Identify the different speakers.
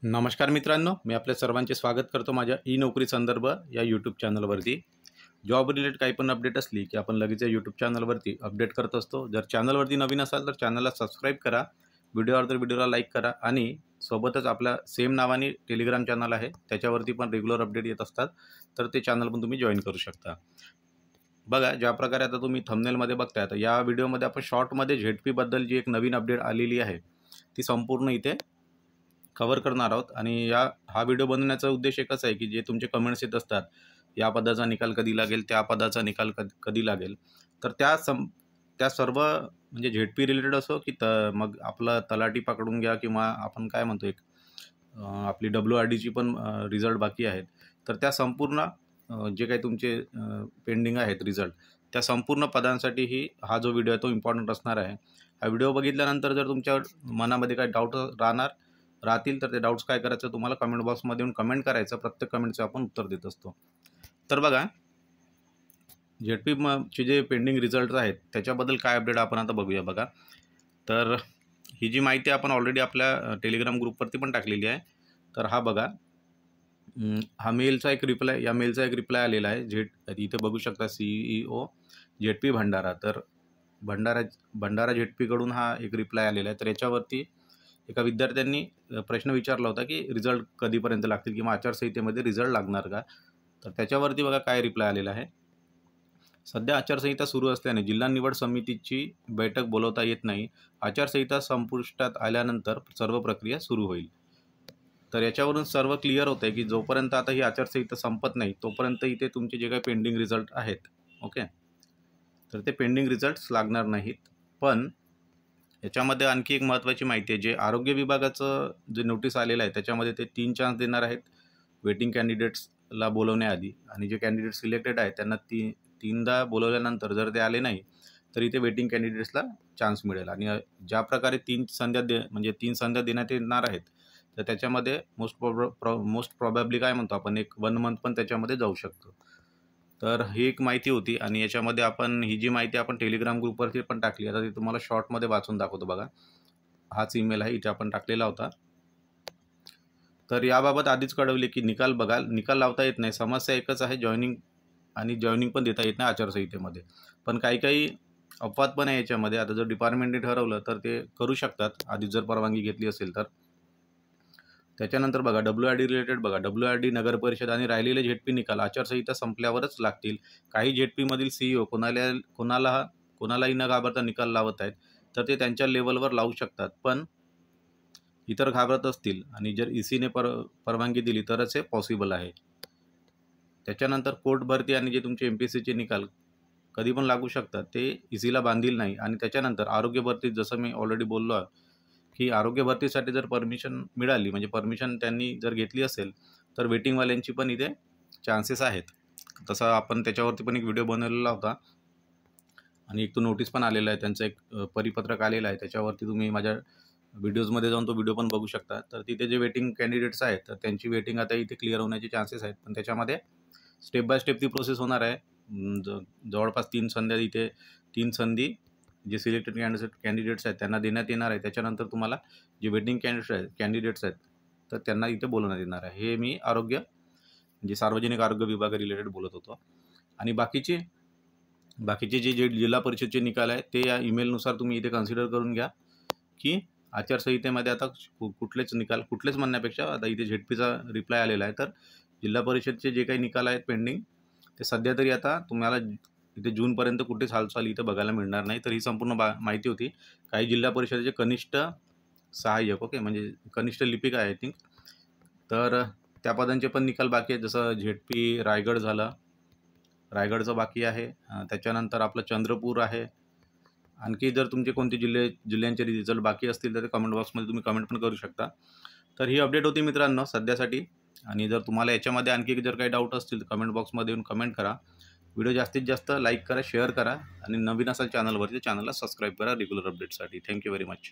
Speaker 1: नमस्कार मित्रांनो, मी आपल्या सर्वांचे स्वागत करतो माझ्या ई नोकरी संदर्भ या यूट्यूब चॅनलवरती। जॉब रिलेटेड काही पण अपडेट असली की आपण लगेच या यूट्यूब चॅनलवरती अपडेट करत असतो। जर चॅनलवरती नवीन असाल तर चॅनलला सबस्क्राईब करा, व्हिडिओवर तर व्हिडिओला लाईक करा आणि सोबतच आपल्या सेम नावाने टेलिग्राम चॅनल आहे, त्याच्यावरती पण रेग्युलर अपडेट येत असतात, तर ते चॅनल पण तुम्ही जॉईन करू शकता। बघा, ज्या प्रकारे आता तुम्ही थंबनेलमध्ये बघताय, तर या व्हिडिओमध्ये आपण शॉर्टमध्ये झेडपीबद्दल जी एक नवीन अपडेट आलेली आहे ती संपूर्ण इथे कव्हर करणार आहोत। आणि हा व्हिडिओ बनवण्याचा उद्देश एकच आहे की जे तुमचे कमेंट्स येत असतात, या पदाचा निकाल कधी लागेल, त्या पदाचा निकाल कधी लागेल, तर त्या सर्व म्हणजे झेडपी रिलेटेड असो की मग आपला तलाठी पकडून घ्या किंवा आपण काय म्हणतो एक आपली WRDची पण रिझल्ट बाकी आहेत, तर त्या संपूर्ण जे काही तुमचे पेंडिंग आहेत रिझल्ट, त्या संपूर्ण पदांसाठी हा जो व्हिडिओ आहे तो इम्पॉर्टंट असणार आहे। हा व्हिडिओ बघितल्यानंतर जर तुमच्या मनामध्ये काही डाऊट राहतील तर ते डाऊट्स काय करायचं, तुम्हाला कमेंट बॉक्समध्ये येऊन कमेंट करायचं। प्रत्येक कमेंटचं आपण उत्तर देत असतो। तर बघा, झेडपीचे जे पेंडिंग रिझल्ट आहेत त्याच्याबद्दल काय अपडेट आपण आता बघूया। बघा, तर ही जी माहिती आपण ऑलरेडी आपल्या टेलिग्राम ग्रुपवरती पण टाकलेली आहे। तर हा बघा, हा मेलचा एक रिप्लाय आलेला आहे। इथे बघू शकता CEO झेडपी भंडारा। तर भंडारा झेडपीकडून हा एक रिप्लाय आलेला आहे। तर याच्यावरती एका विद्यार्थ्यांनी प्रश्न विचारला होता की रिझल्ट कधीपर्यंत लागतील किंवा आचारसंहितेमध्ये रिझल्ट लागणार का। तर त्याच्यावरती बघा काय रिप्लाय आलेला आहे। सध्या आचारसंहिता सुरू असल्याने जिल्हा निवड समितीची बैठक बोलवता येत नाही। आचारसंहिता संपुष्टात आल्यानंतर सर्व प्रक्रिया सुरू होईल। तर याच्यावरून सर्व क्लिअर होतं आहे की जोपर्यंत आता ही आचारसंहिता संपत नाही तोपर्यंत इथे तुमचे जे काही पेंडिंग रिझल्ट आहेत, ओके, तर ते पेंडिंग रिझल्ट्स लागणार नाहीत। पण याच्यामध्ये आणखी एक महत्त्वाची माहिती आहे, जे आरोग्य विभागाचं जे नोटीस आलेलं आहे त्याच्यामध्ये ते 3 चान्स देणार आहेत वेटिंग कॅन्डिडेट्सला बोलवण्याआधी, आणि जे कॅन्डिडेट सिलेक्टेड आहेत त्यांना तीनदा बोलवल्यानंतर जर ते आले नाही तर इथे वेटिंग कॅन्डिडेट्सला चान्स मिळेल। आणि ज्या प्रकारे 3 संध्या देण्यात येणार आहेत, तर त्याच्यामध्ये मोस्ट प्रॉबॅबली काय म्हणतो आपण, एक 1 मंथ पण त्याच्यामध्ये जाऊ शकतो। तर ही एक माहिती होती आणि याच्यामध्ये ही जी माहिती आपण टेलिग्राम ग्रुपवरती पण टाकली। आता ती तुम्हाला शॉर्टमध्ये वाचून दाखवतो। बघा, हाच ईमेल आहे, इथे आपण टाकलेला होता। तर याबाबत आधीच कळवले की निकाल लावता येत नाही। समस्या एकच आहे, जॉईनिंग पण देता येत नाही आचारसंहितेमध्ये। पण काही अपवाद पण आहे याच्यामध्ये। आता जर डिपार्टमेंटने ठरवलं तर ते करू शकतात, आधीच जर परवानगी घेतली असेल तर। त्याच्यानंतर बघा, WRD रिलेटेड बघा, WRD नगर परिषद आणि राहिलेले झेडपी निकाल आचारसंहिता संपल्यावरच लागतील। काही झेडपीमधील CEO कोणालाही न घाबरता निकाल लावत आहेत, तर ते त्यांच्या लेवलवर लावू शकतात। पण इतर घाबरत असतील आणि जर ECने परवानगी दिली तरच हे पॉसिबल आहे। त्याच्यानंतर कोर्ट भरती आणि जे तुमचे MPSCचे निकाल कधी पण लागू शकतात, ते ECला बांधील नाही। आणि त्याच्यानंतर आरोग्य भरती, जसं मी ऑलरेडी बोललो आहे की आरोग्य भरतीसाठी जर परमिशन मिळाली, म्हणजे परमिशन त्यांनी जर घेतली असेल, तर वेटिंगवाल्यांची पण इथे चान्सेस आहेत। तसं आपण त्याच्यावरती पण एक व्हिडिओ बनवलेला होता आणि एक तो नोटीस पण आलेला आहे, त्यांचं एक परिपत्रक आलेलं आहे। त्याच्यावरती तुम्ही माझ्या व्हिडिओजमध्ये जाऊन तो व्हिडिओ पण बघू शकता। तर तिथे जे वेटिंग कॅन्डिडेट्स आहेत, तर त्यांची वेटिंग आता इथे क्लिअर होण्याचे चान्सेस आहेत। पण त्याच्यामध्ये स्टेप बाय स्टेप ती प्रोसेस होणार आहे। जवळपास 3 संध्या इथे 3 संधी जे सिलेक्टेड कॅन्डिडेट्स आहेत त्यांना देण्यात येणार आहे। त्याच्यानंतर तुम्हाला जे वेटिंग कॅन्डिडेट्स आहेत तर त्यांना इथे बोलवण्यात येणार आहे। हे मी म्हणजे सार्वजनिक आरोग्य विभाग रिलेटेड बोलत होतो। आणि बाकीचे जे जिल्हा परिषदचे निकाल आहेत ते या ईमेलनुसार तुम्ही इथे कन्सिडर करून घ्या की आचारसंहितेमध्ये आता कुठलेच म्हणण्यापेक्षा आता इथे झेडपीचा रिप्लाय आलेला आहे। तर जिल्हा परिषदचे जे काही निकाल आहेत पेंडिंग, ते सध्या तरी आता तुम्हाला इथे जूनपर्यंत कुठेच हालचाल इथे बघायला मिळणार नाही। तर ही संपूर्ण माहिती होती। काही जिल्हा परिषदेचे कनिष्ठ सहाय्यक, ओके, म्हणजे कनिष्ठ लिपिक आहे आय थिंक, तर त्या पदांचे पण निकाल बाकी आहेत। जसं झेडपी रायगड झालं, रायगडचं बाकी आहे। त्याच्यानंतर आपलं चंद्रपूर आहे। आणखी जर तुमचे कोणते जिल्ह्यांचे रिझल्ट बाकी असतील तर ते कमेंट बॉक्समध्ये तुम्ही कमेंट पण करू शकता। तर ही अपडेट होती मित्रांनो सध्यासाठी। आणि जर तुम्हाला याच्यामध्ये आणखी जर काही डाऊट असतील तर कमेंट बॉक्समध्ये येऊन कमेंट करा। व्हिडिओ जास्तीत जास्त लाईक करा, शेअर करा आणि नवीन असाल चॅनलवरती चॅनलला सबस्क्राईब करा रेग्युलर अपडेटसाठी। Thank you very much.